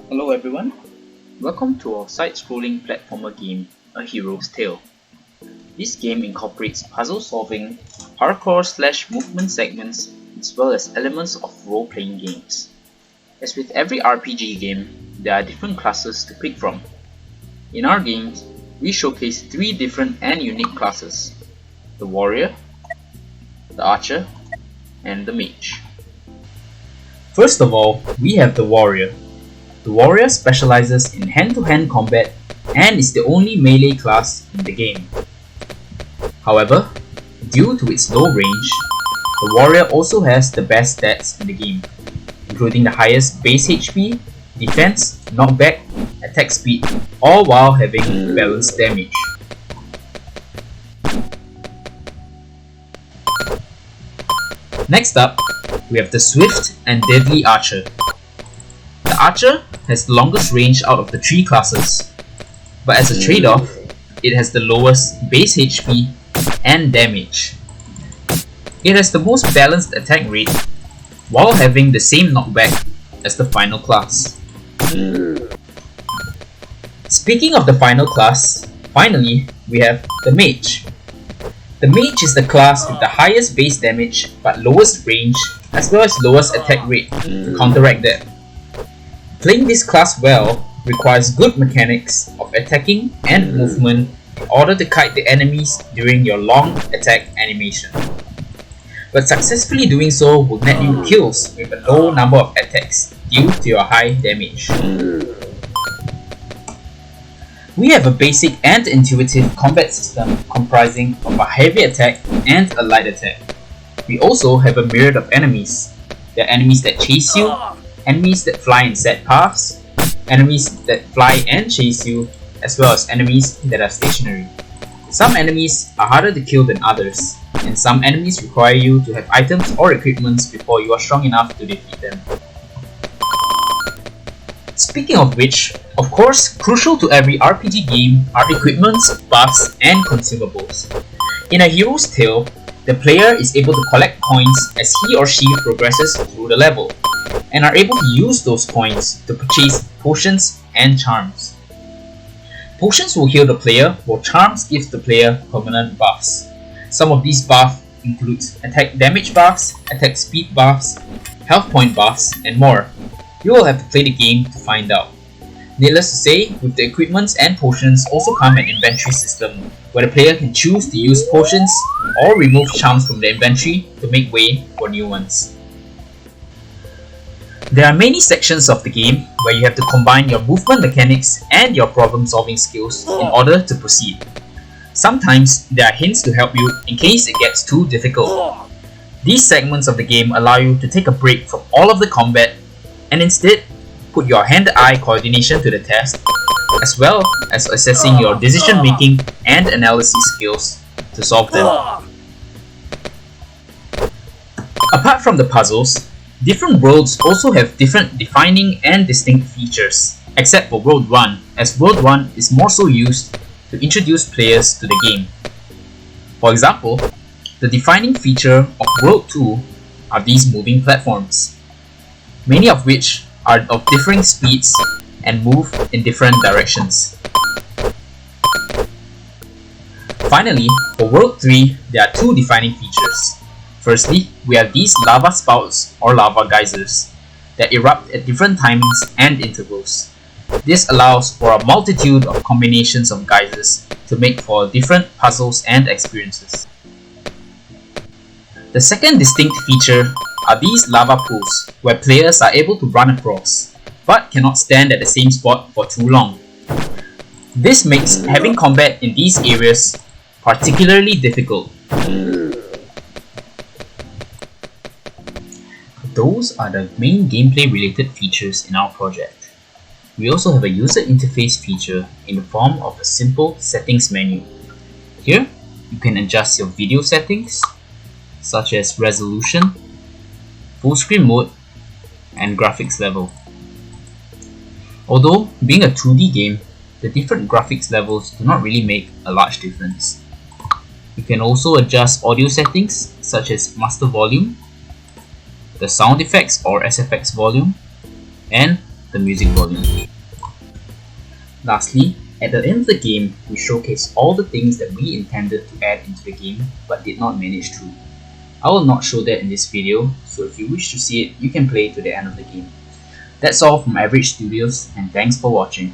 Hello everyone, welcome to our side-scrolling platformer game, A Hero's Tale. This game incorporates puzzle solving, parkour/movement segments, as well as elements of role-playing games. As with every RPG game, there are different classes to pick from. In our games, we showcase 3 different and unique classes: the Warrior, the Archer, and the Mage. First of all, we have the Warrior. The Warrior specializes in hand-to-hand combat and is the only melee class in the game. However, due to its low range, the Warrior also has the best stats in the game, including the highest base HP, defense, knockback, attack speed, all while having balanced damage. Next up, we have the Swift and Deadly Archer. The Archer has the longest range out of the 3 classes, but as a trade-off, it has the lowest base HP and damage. It has the most balanced attack rate, while having the same knockback as the final class. Speaking of the final class, finally, we have the Mage. The Mage is the class with the highest base damage but lowest range, as well as lowest attack rate to counteract that. Playing this class well requires good mechanics of attacking and movement in order to kite the enemies during your long attack animation. But successfully doing so will net you kills with a low number of attacks due to your high damage. We have a basic and intuitive combat system comprising of a heavy attack and a light attack. We also have a myriad of enemies. There are enemies that chase you, enemies that fly in set paths, enemies that fly and chase you, as well as enemies that are stationary. Some enemies are harder to kill than others, and some enemies require you to have items or equipments before you are strong enough to defeat them. Speaking of which, of course, crucial to every RPG game are equipments, buffs, and consumables. In A Hero's Tale, the player is able to collect coins as he or she progresses through the level, and are able to use those coins to purchase potions and charms. Potions will heal the player, while charms give the player permanent buffs. Some of these buffs include attack damage buffs, attack speed buffs, health point buffs, and more. You will have to play the game to find out. Needless to say, with the equipments and potions also come an inventory system, where the player can choose to use potions or remove charms from the inventory to make way for new ones. There are many sections of the game where you have to combine your movement mechanics and your problem-solving skills in order to proceed. Sometimes there are hints to help you in case it gets too difficult. These segments of the game allow you to take a break from all of the combat and instead put your hand-eye coordination to the test, as well as assessing your decision-making and analysis skills to solve them. Apart from the puzzles, different worlds also have different defining and distinct features, except for World 1, as World 1 is more so used to introduce players to the game. For example, the defining feature of World 2 are these moving platforms, many of which are of differing speeds and move in different directions. Finally, for World 3, there are 2 defining features. Firstly, we have these lava spouts or lava geysers that erupt at different timings and intervals. This allows for a multitude of combinations of geysers to make for different puzzles and experiences. The second distinct feature are these lava pools, where players are able to run across, but cannot stand at the same spot for too long. This makes having combat in these areas particularly difficult. Those are the main gameplay related features in our project. We also have a user interface feature in the form of a simple settings menu. Here, you can adjust your video settings, such as resolution, full screen mode, and graphics level. Although, being a 2D game, the different graphics levels do not really make a large difference. You can also adjust audio settings such as master volume, the sound effects or SFX volume, and the music volume. Lastly, at the end of the game, we showcase all the things that we intended to add into the game but did not manage to. I will not show that in this video, so if you wish to see it, you can play to the end of the game. That's all from Average Studios, and thanks for watching.